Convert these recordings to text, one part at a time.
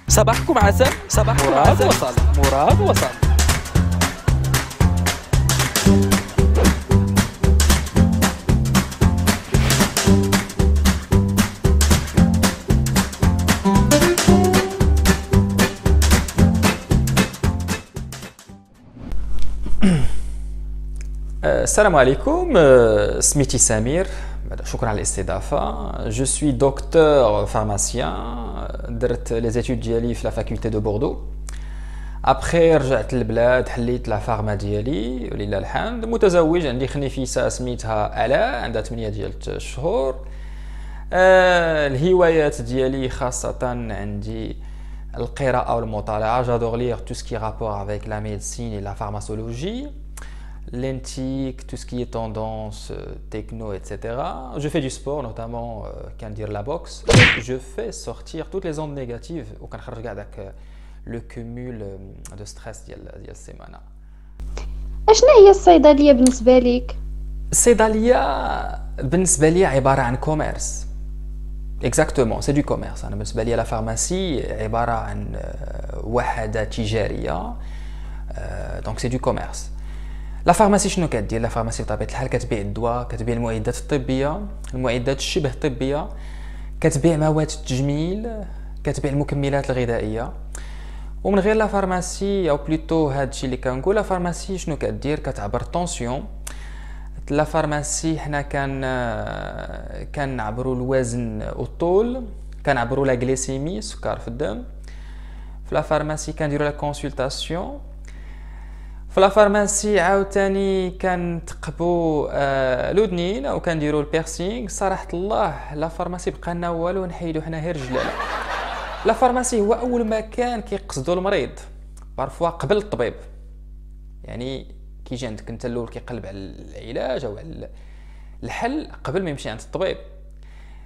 صباحكم عسل، صباحكم مراد عسل. وصل. مراد وصل. السلام عليكم. سميتي سمير. شكرا على الاستضافة. Je suis docteur pharmacien. درت les études ديالي في la faculté de Bordeaux. Après رجعت للبلاد حليت لا فارما ديالي ولله الحمد. متزوج، عندي خنيفيسة سميتها آلاء، عندها 8 ديال الشهور. الهوايات ديالي خاصة عندي القراءة والمطالعة. J'adore lire tout ce qui est rapport avec la médecine et la pharmacologie. Lentique, tout ce qui est tendance, techno, etc. Je fais du sport, notamment qu'à dire la boxe. Je fais sortir toutes les ondes négatives ou quand je regarde le cumul de stress ديال السيمانة. اشنا هي الصيدلية بالنسبة ليك؟ الصيدلية بالنسبة لي عبارة عن كوميرس. Exactement, c'est du commerce. أنا بالنسبة لي لا فارماسي عبارة عن وحدة تجارية. Donc c'est du commerce. لا فارماسي شنو كدير؟ لا فارماسي بطبيعه الحال كتبيع الدواء، كتبيع المعدات الطبيه، المعدات الشبه طبيه، كتبيع مواد التجميل، كتبيع المكملات الغذائيه. ومن غير لا فارماسي او بلوتو هادشي اللي كنقول لا فارماسي شنو كدير؟ كتعبر الطونسيون. لا فارماسي حنا كنعبروا الوزن والطول، كنعبروا لا غليسيمي السكر في الدم. في لا فارماسي كنديروا لا كونسلطاسيون. في لا فارماسي عاوتاني كنتقبوا لودنين او كنديروا البيرسينغ. صراحه الله لا فارماسي بقى لنا والو، نحيدو حنا غير الجلاله. لا فارماسي هو اول مكان كيقصدوا المريض بارفوا قبل الطبيب. يعني كيجي عندك انت الاول كيقلب على العلاج او على الحل قبل ما يمشي عند الطبيب.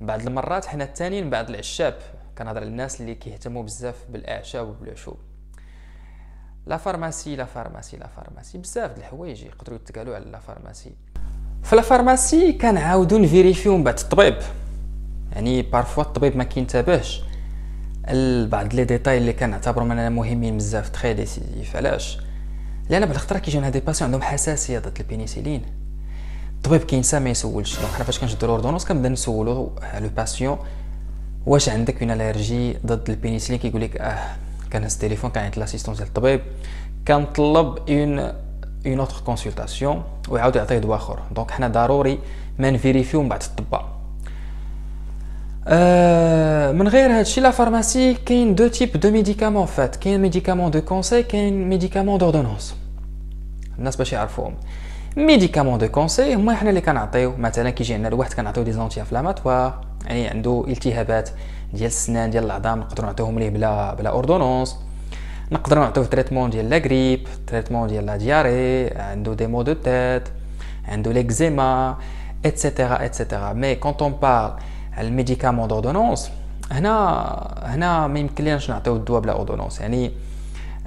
بعض المرات حنا الثانيين بعض العشاب، كنهضر على الناس اللي كيهتموا بزاف بالاعشاب وبالعشوب. لا فارماسي لا فارماسي لا فارماسي بزاف د الحوايج يقدروا يتقالوا على لا فارماسي. في لا فارماسي كنعاودوا نفيريفيو من بعد الطبيب. يعني بارفوا الطبيب ما كينتبهش لبعض لي ديتاي اللي كنعتبروا مننا مهمين بزاف، تري ديسيزيف. علاش؟ لان بعض الخطرات كيجيونا دي باسيون عندهم حساسيه ضد البينيسيلين. الطبيب كينسى ما يسولش. دونك حنا فاش كنشدو لوردونونس كنبدا نسولو لو باسيون واش عندك اون الرجي ضد البينيسيلين. كيقول لك كنهز التليفون كنعيط لاسيستون ديال الطبيب كنطلب اون اوتر كونسلطاسيون ويعاود يعطيه دواء اخر. دونك حنا ضروري ما نفيريفيو من بعد الطباء. من غير هادشي لا فارماسي كاين دو تيب دو ميديكامون فات. كاين ميديكامون دو كونساي، كاين ميديكامون دوردونونس. الناس باش يعرفوهم ميديكامون دو كونساي هما حنا اللي كنعطيو. مثلا كيجي عندنا الواحد كنعطيو دي زونتي انفلاماتوار، يعني عنده التهابات ديال السنان ديال العظام، نقدروا نعطيوهم ليه بلا اوردونونس. نقدروا نعطيوه تريتمون ديال لا غريب، تريتمون ديال لا دياري، عنده دي مو دو تيت، عنده ليكزيما ايتترا ايتترا. مي كونط اون بارل على الميديكامون دوردونونس هنا ما يمكنلناش نعطيو الدواء بلا اوردونونس. يعني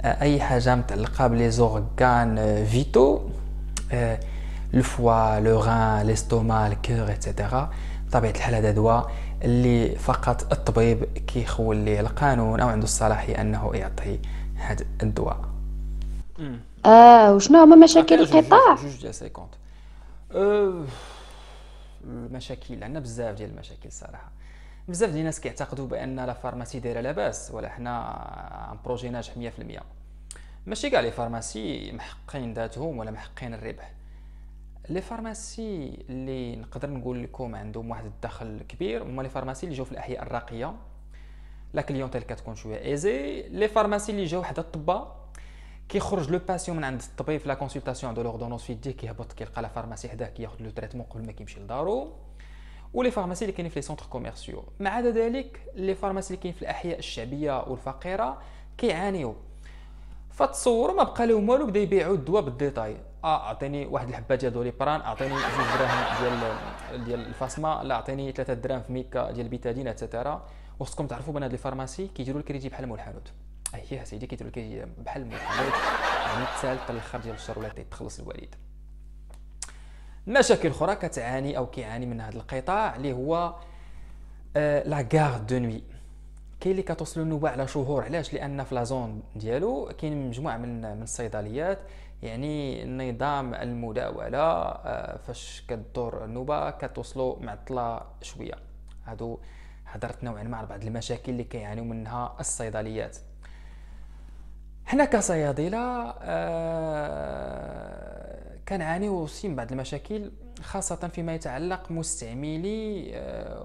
اي حاجه متعلقه بلي زورغان فيتو، الفوا، لو غان، ليستوما، الكور ايتترا. بطبيعه الحال هذا دواء اللي فقط الطبيب كيخول ليه القانون او عنده الصلاحيه انه يعطي هذا الدواء. وشنو هما مشاكل القطاع؟ جوج ديال 50. المشاكل عندنا بزاف ديال المشاكل صراحه. بزاف ديال الناس كيعتقدوا بان لا فارماسي دايره لاباس ولا حنا عن بروجي ناجح 100%. ماشي كاع لي فارماسي محققين ذاتهم ولا محققين الربح. لي فارماسي اللي نقدر نقول لكم عندهم واحد الدخل كبير هما لي فارماسي اللي جاو في الاحياء الراقيه، لا كليونتيل كتكون شويه ايزي. لي فارماسي اللي جاو حدا الطباء، كيخرج لو باسيون من عند الطبيب في لا كونسلطاسيون دو لوردونونس في يديه، كيهبط كيلقى لا فارماسي حداه كياخذ لو تريتمون قبل ما كيمشي لدارو. ولي فارماسي اللي كاينين في لي سونتر كوميرسيو. مع عدا ذلك لي فارماسي اللي كاين في الاحياء الشعبيه والفقيره كيعانيو. فتصوروا ما بقى لهم والو، بدا يبيعوا الدواء بالديتاي. اعطيني واحد الحبه ديال دوليبران، اعطيني 2 دراهم ديال الفاسما، لا اعطيني 3 دراهم في ميكا ديال بيتادين اتترا. وخصكم تعرفوا بان هاد لي فارماسي كيديروا الكريدي بحال مول الحانوت. اييه سيدي كيديروا الكريدي بحال مول الحانوت، يعني تسال الاخر ديال الشرولات تخلص الوالد. مشاكل اخرى كتعاني او كيعاني من هذا القطاع اللي هو لا غار دو نوي. كاين اللي كتوصلوا النوبه على شهور. علاش؟ لان في لا زون ديالو كاين مجموعه من الصيدليات، يعني نظام المداوله فاش كدور النوبه كتوصلوا معطله شويه. هادو هضرت نوعا ما على بعض المشاكل اللي كيعانيو منها الصيدليات. حنا كصيادله كنعانيو من بعض المشاكل، خاصه فيما يتعلق مستعملي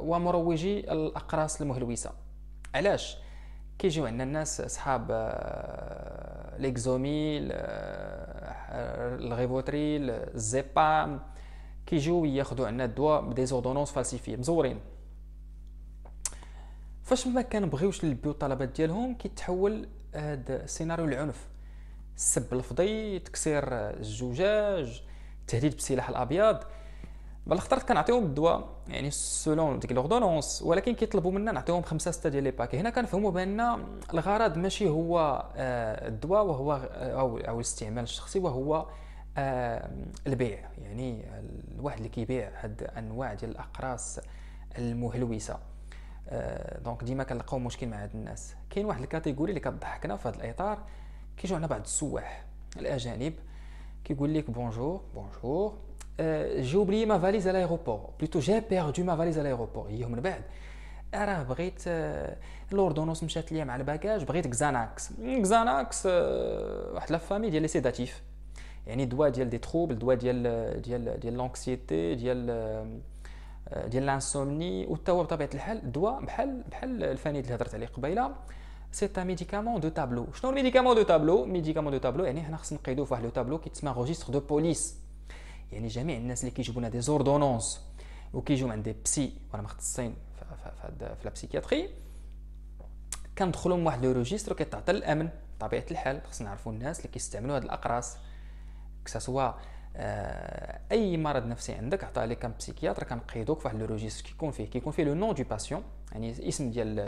ومروجي الاقراص المهلوسه. علاش؟ كيجيو عندنا الناس اصحاب ليكزوميل، الغيفوتريل، الزيبام، كيجيو ياخذوا عندنا الدواء بدي زوردونونس فالسيفي مزورين. فاش ما كنبغيوش نلبيو الطلبات ديالهم كيتحول هذا السيناريو للعنف، السب اللفظي، تكسير الزجاج، تهديد بالسلاح الابيض. بالاخطر كنعطيهم الدواء يعني سولون ديك لوردونونس، ولكن كيطلبوا منا نعطيهم 5 6 ديال لي باكي. هنا كنفهموا بان الغرض ماشي هو الدواء وهو او الاستعمال الشخصي، وهو البيع. يعني الواحد اللي كيبيع هاد انواع ديال الاقراص المهلوسه. دونك ديما كنلقاو مشكل مع هاد الناس. كاين واحد الكاتيجوري اللي كتضحكنا في هذا الاطار، كيجيو عندنا بعض السواح الاجانب كيقول لك بونجور j'ai oublié ma valise à l'aéroport, plutôt j'ai perdu ma valise à l'aéroport. يجيو من بعد راه بغيت لوردونوس مشات ليا مع الباكاج، بغيت كزاناكس واحد لا فامي ديال لي سيداتيف، يعني دواء ديال دي تروبل، دواء ديال لونكسيتي، ديال لانسومني. وتا هو بطبيعه الحال دواء بحال الفانيد اللي هضرت عليه قبيله، سي ان ميديكامون دو تابلو. شنو الميديكامون دو تابلو؟ ميديكامون دو تابلو يعني حنا خصنا نقيدوه في واحد لو تابلو كيتسمى روجيستر دو بوليس. يعني جميع الناس اللي كيجيبونا دي زوردونونس وكيجيو عند دي بسي ولا مختصين في لا بسيكياتري، كندخلوا من واحد لو روجيستر كيتعطى الامن. بطبيعه الحال خصنا نعرفوا الناس اللي كيستعملوا هاد الاقراص، كسوا اي مرض نفسي عندك عطاه لك كان بسيكياتر، كنقيدوك في واحد لو روجيستر كيكون فيه لو نون دو باسيون، يعني اسم ديال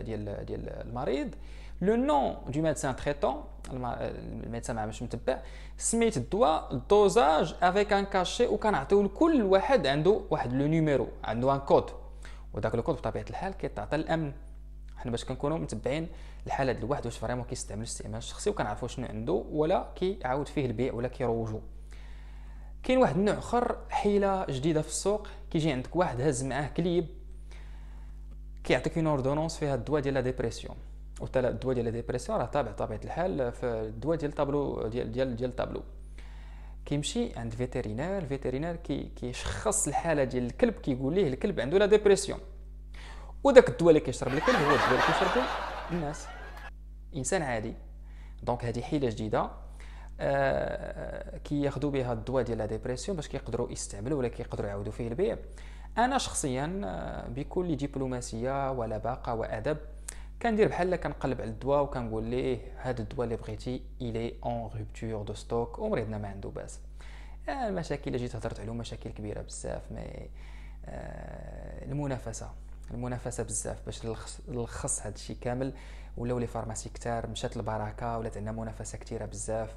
المريض، لو نون دو ميدسان تريتون، الميدسان مع باش متبع، سميت الدواء، الدوزاج افيك ان كاشي، وكنعطيو لكل واحد عنده واحد لو نيميرو، عنده ان كود، وداك الكود بطبيعه الحال كيتعطى الامن حنا باش كنكونوا متبعين الحاله ديال الواحد واش فريمون كيستعمل الاستعمال الشخصي وكنعرفوا شنو عنده ولا كيعاود فيه البيع ولا كيروجو. كاين واحد النوع اخر، حيله جديده في السوق، كيجي عندك واحد هاز معاه كليب كيعطيك اون اوردونونس فيها الدواء ديال لا ديبرسيون، وتا الدواء ديال لا ديبرسيون راه تابع طبيعه الحال في الدواء ديال طابلو ديال الطابلو. كيمشي عند الفيترينير كيشخص الحاله ديال الكلب، كيقول ليه الكلب عنده لا ديبرسيون، وداك الدواء اللي كيشرب الكلب هو الدواء اللي كيشربو الناس، انسان عادي. دونك هذه حيله جديده كياخذوا بها الدواء ديال لا ديبرسيون باش كيقدروا يستعملوا ولا كيقدروا يعاودوا فيه البيع. انا شخصيا بكل دبلوماسيه ولباقه وادب كندير بحال كنقلب على الدواء وكنقول ليه هذا الدواء اللي بغيتي الي اون روبتور دو ستوك ومريضنا ما عنده باس. المشاكل اللي جيت هضرت عليهم مشاكل كبيره بزاف، مي المنافسه بزاف باش نلخص هذا الشيء كامل. ولاو لي فارماسي كتار، مشات البركه، ولات عندنا منافسه كثيره بزاف،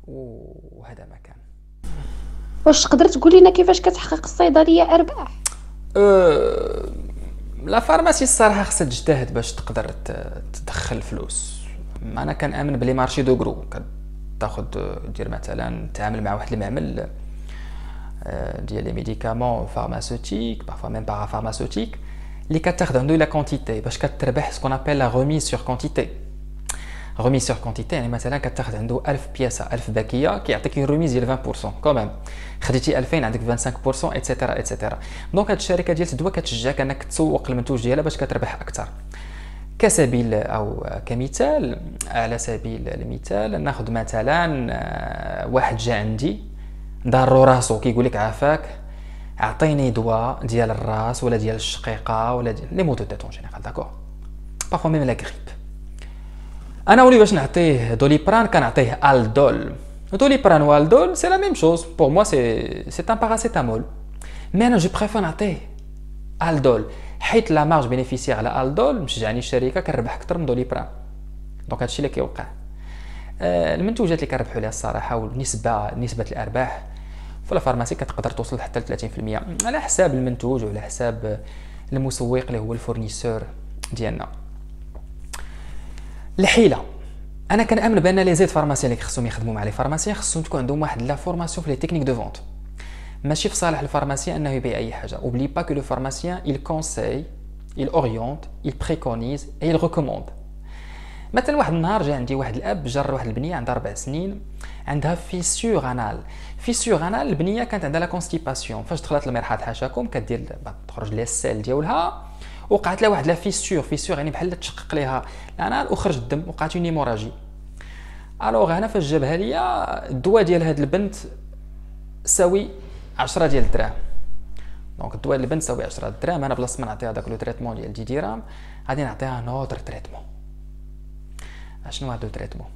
وهذا ما كان. واش تقدر تقول لنا كيفاش كتحقق الصيدليه ارباح؟ لا فارماسي الصراحه خصها تجتهد باش تقدر تدخل فلوس. انا كنامن بلي مارشي دو غرو، كتاخذ دير مثلا تعامل مع واحد المعمل ديال لي ميديكامون فارماسيوتيك، بارفوا ميم بارا فارماسيوتيك، اللي كتاخذ عنده لا كونتيتي باش كتربح سكون ابل لا ريميز سور كونتيتي. ريميز سور كونتيتي يعني مثلا كتاخذ عنده 1000 بياسه، 1000 باكيه، كيعطيك ريميز ديال 20% كوميم. خديتي 2000 عندك 25% ايتترا ايتترا. دونك هاد الشركه ديال الدواء كتشجعك انك تسوق المنتوج ديالها باش كتربح اكثر. كسبيل او كمثال، على سبيل المثال ناخذ مثلا واحد جا عندي ضارو راسو كيقول لك عافاك اعطيني دواء ديال الراس ولا ديال الشقيقه ولا ديال لي مو دو تيت اون جينيرال، داكور، بارفو ميم لا غريب. انا ولي باش نعطيه دوليبران كنعطيه الدول. دوليبران والدول سي لا ميم شوز بور موا، سي ان باراسيتامول، مي انا جو بريفير نعطيه الدول حيت لا مارج بينيفيسيير على الدول مشجعني الشركه كنربح اكثر من دوليبران. دونك هادشي اللي كيوقع. المنتوجات اللي كنربحوا عليها الصراحه ونسبه الارباح في الفارماسي كتقدر توصل حتى ل 30% على حساب المنتوج وعلى حساب المسوق اللي هو الفورنيسور ديالنا. الحيله. انا كنامن بان لي زيد فارماسيين اللي خصهم يخدموا مع لي فارماسيين خصهم تكون عندهم واحد لا فورماسيون في لي تكنيك دو فونت. ماشي في صالح الفارماسيان انه يبيع اي حاجه. اوبلي با كو لو فارماسيان il conseille, il oriente, il préconise et il recommande. مثلا واحد النهار جا عندي واحد الاب جر واحد البنيه عندها 4 سنين عندها فيسور انال. فيسور انال البنيه كانت عندها لا كونستيباسيون، فاش دخلت المرحاض حاشاكم كدير تخرج ليها السيل ديالها وقعت لها واحد لا فيسور. فيسور يعني بحال تشقق ليها الانال وخرج الدم وقعت اون هيموراجي. الوغ هنا فاش جابها ليا الدواء ديال هاد البنت ساوي 10 ديال الدراهم. دونك الدواء ديال البنت ساوي 10 دراهم. انا بلاصه ما نعطيها داك لو تريتمون ديال 10 درهم غادي نعطيها نوتر تريتمون. اشنو هاد لو تريتمون؟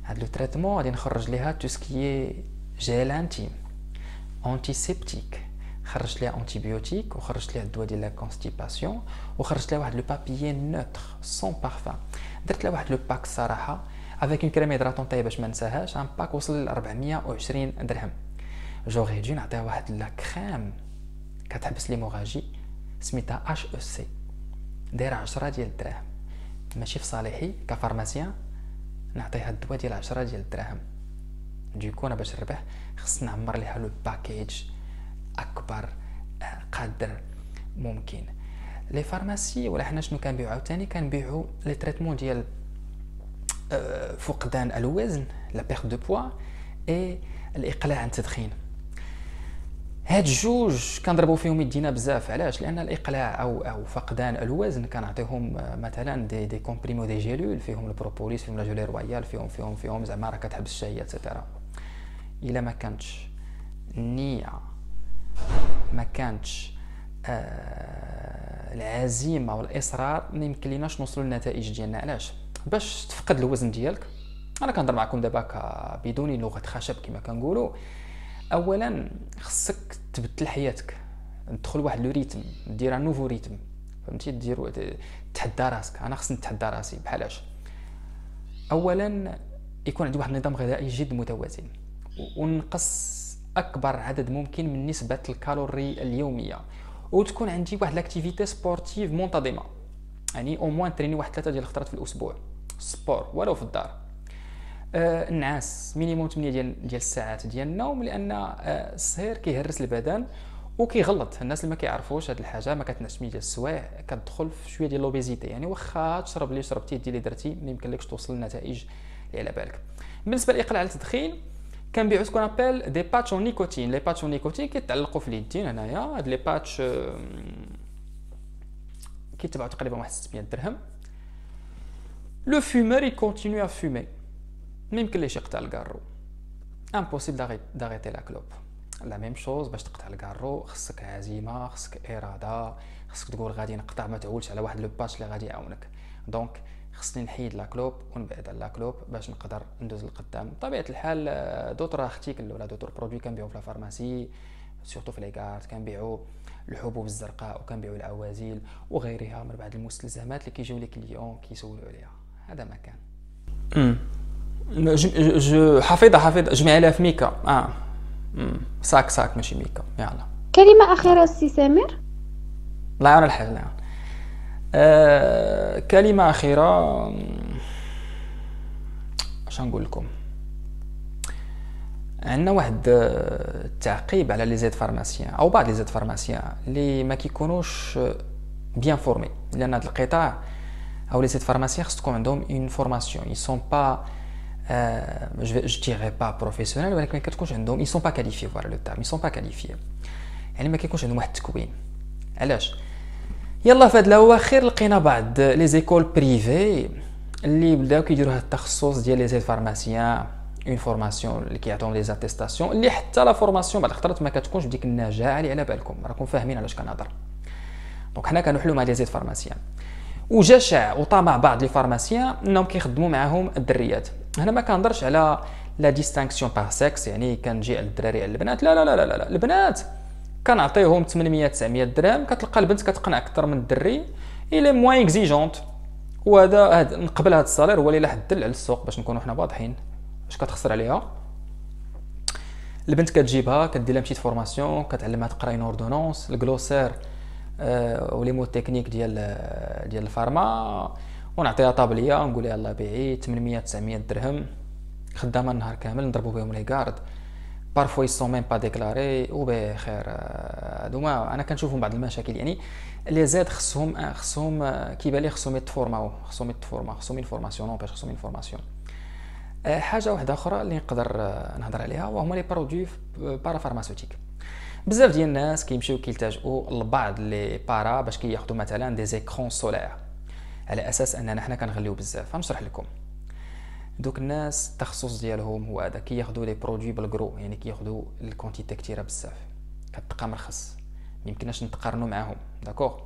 هاد لو تريتمون غادي نخرج ليها تو سكي جيل انتيم انتيسيبتيك، خرجت ليها انتيبيوتيك وخرجت ليها الدواء ديال لا كونستيباسيون وخرجت ليها واحد لو بابيي نوتر سون بارفان. درت لها واحد لو باك الصراحه افيك اون كريم هيدراتون طاي باش ما نساهاش. ان باك وصل ل 420 درهم. جوغي جي نعطيها واحد لا كريم كتحبس ليموراجي سميتها اش او سي دايره 10 ديال الدراهم. ماشي في صالحي كفارماسيان نعطيها الدواء ديال 10 ديال الدراهم. ديكو انا باش نربح خص نعمر ليها لو باكيج اكبر قدر ممكن. لي فارماسي ولا حنا شنو كنبيعو عاوتاني؟ كنبيعو لي تريتمون ديال فقدان الوزن لا بيرت دو بوا اي الاقلاع عن التدخين. هاد جوج كنضربوا فيهم يدينا بزاف. علاش؟ لان الاقلاع او فقدان الوزن كنعطيهم مثلا دي كومبريمو دي جيلول فيهم البروبوليس فيهم لا جولي رويال فيهم زعما راه كتحبس الشهيه اتسيتيرا. الا ما كانتش النيه ما كانتش العزيمه والاصرار ما يمكن ليناش نوصلوا للنتائج ديالنا. علاش؟ باش تفقد الوزن ديالك انا كنهضر معكم دابا بدون لغه خشب كما كنقولوا. اولا خصك تبدل حياتك، تدخل واحد لو ريتم، دير ان نوفو ريتم، فهمتي؟ دير تحدى راسك. انا خصني نتحدى راسي بحالاش؟ اولا يكون عندي واحد النظام غذائي جد متوازن ونقص اكبر عدد ممكن من نسبه الكالوري اليوميه، وتكون عندي واحد لاكتيفيتي سبورتيف منتظمه، يعني او موان تريني واحد 3 ديال الخطرات في الاسبوع سبور ولو في الدار. النعاس مينيموم 8 ديال الساعات ديال النوم، لان الصهير كيهرس البدن وكيغلط. الناس اللي ما كيعرفوش هذه الحاجه ما كتنعش 8 ديال السوايع كتدخل في شويه ديال لوبيزيتي. يعني واخا تشرب اللي شربتي دير اللي درتي ما يمكنلكش توصل للنتائج اللي على بالك. بالنسبه للاقلاع على التدخين كنبيعوا سكون ابل دي باتش اون نيكوتين. لي باتش اون نيكوتين كيتعلقوا في اليدين هنايا. هاد لي باتش كيتباعوا تقريبا واحد 600 درهم. لو فومور يكونتينيو ا فومي ما يمكنليش يقطع الكارو. امبوسيبل داغيتي لا كلوب. لا ميم شوز باش تقطع الكارو خصك عزيمه، خصك اراده، خصك تقول غادي نقطع، ما تعولش على واحد لو باتش اللي غادي يعاونك. دونك خصني نحيد لا كلوب ونبعد على لا كلوب باش نقدر ندوز لقدام. بطبيعه الحال دوطر ارتيكل ولا دوطر برودوي كنبيعو في لا فارماسي سورتو في ليكارت. كنبيعو الحبوب الزرقاء وكنبيعو العوازل وغيرها من بعض المستلزمات اللي كيجيو لي كليون كيسولوا عليها. هذا ما كان جو حافظه جمع لها في ميكا. ساك ماشي ميكا. يلا كلمة أخيرة سي سامر. الله يعاون الحال. لا كلمة أخيرة اش نقول لكم؟ عندنا واحد التعقيب على لي زيد فارماسيان او بعض لي زيد فارماسيان اللي ما كيكونوش بيان فورمي. لان هذا القطاع او لي زيد فارماسيان خص تكون عندهم اون فورماسيون. ils sont pas je dirais pas professionnels ولكن ما كتكونش عندهم ils sont pas qualifiés. voilà le terme ils sont pas qualifiés. يعني ما كيكونش عندهم واحد التكوين. علاش؟ يلا في هاد الاواخر لقينا بعض لي زيكول بريفي اللي بداو كيديروا هاد التخصص ديال لي زيد فارماسيان اون فورماسيون اللي كيعطيهم لي زاتيستاسيون اللي حتى لا فورماسيون بعض الخطرات ما كتكونش بديك النجاعه اللي على بالكم. راكم فاهمين علاش كنهضر. دونك حنا كنحلوا مع لي زيد فارماسيان وجا شاع وطمع بعض لي فارماسيان انهم كيخدموا معاهم الدريات. هنا ما كنهضرش على لا ديستانكسيون بار سكس، يعني كنجي على الدراري على البنات. لا لا لا لا, لا. البنات كنعطيهم 800 900 درهم كتلقى البنت كتقنع اكثر من الدري. الى موان اكزيجونت وهذا نقبل هذا الصالير هو اللي لاح الدل على السوق باش نكونوا حنا واضحين. اش كتخسر عليها البنت؟ كتجيبها كدير لها مشيت فورماسيون كتعلمها تقرا اون اوردونونس الكلوسير ولي مو تكنيك ديال الفارما ونعطيها طابليه ونقول لها يلاه بيعي 800 900 درهم خدامه النهار كامل نضربوا بهم لي كارد بارفوا يسون ميم با ديكلاري وبخير. هذوما انا كنشوفهم بعض المشاكل يعني لي زاد خصهم كيبان لي خصهم يتفورماو خصهم انفورماسيون باش خصهم انفورماسيون. حاجه واحده اخرى اللي نقدر نهضر عليها وهما لي برودوي بارافارماسيوتيك. بزاف ديال الناس كيمشيو كيلتجؤوا لبعض لي بارا باش كياخذوا مثلا دي زيكرون سولير على اساس اننا حنا كنغليو بزاف. غنشرح لكم. دوك الناس التخصص ديالهم هو هذا، كياخذوا لي برودوي بالكرو، يعني كياخذوا الكونتيتي كثيره بزاف، كتبقى مرخص ما يمكنناش نتقارنوا معاهم. داكوغ.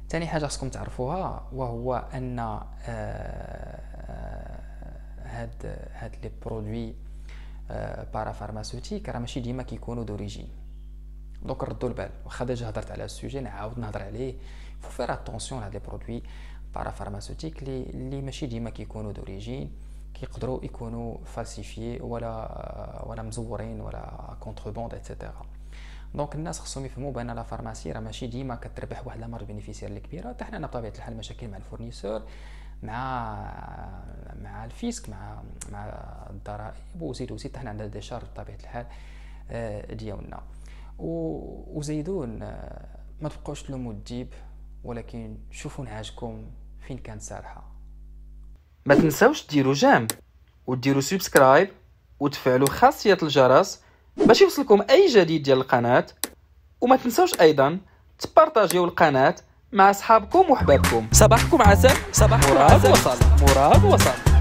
ثاني حاجه خصكم تعرفوها وهو ان هاد لي برودوي بارافارماسيوتيك راه ماشي ديما كيكونوا دوريجين. دونك ردوا البال، واخا ديجا هضرت على السوجي نعاود نهضر عليه. فو فير اتونسيون هاد لي برودوي بارافارماسيوتيك اللي ماشي ديما كيكونوا دوريجين، كيقدروا يكونوا فالسيفيي ولا مزورين ولا كونتربوند ايتترا. دونك الناس خصهم يفهموا بان لا فارماسي راه ماشي ديما كتربح واحد لا مارج بينيفيسيير اللي كبيره. حتى حنا بطبيعه الحال مشاكل مع الفورنيسور، مع الفيسك، مع الضرائب وزيد حتى حنا عندنا دي شارج بطبيعه الحال ديالنا. وزيدون ما تبقاوش تلوموا الديب، ولكن شوفوا نعاجكم فين كانت سارحه. ما تنساوش ديروا جيم وديروا سبسكرايب وتفعلوا خاصية الجرس باش يوصلكم اي جديد ديال القناة. وما تنساوش ايضا تبارطاجيو القناة مع اصحابكم وحبابكم. صباحكم عسل. مراد وصل.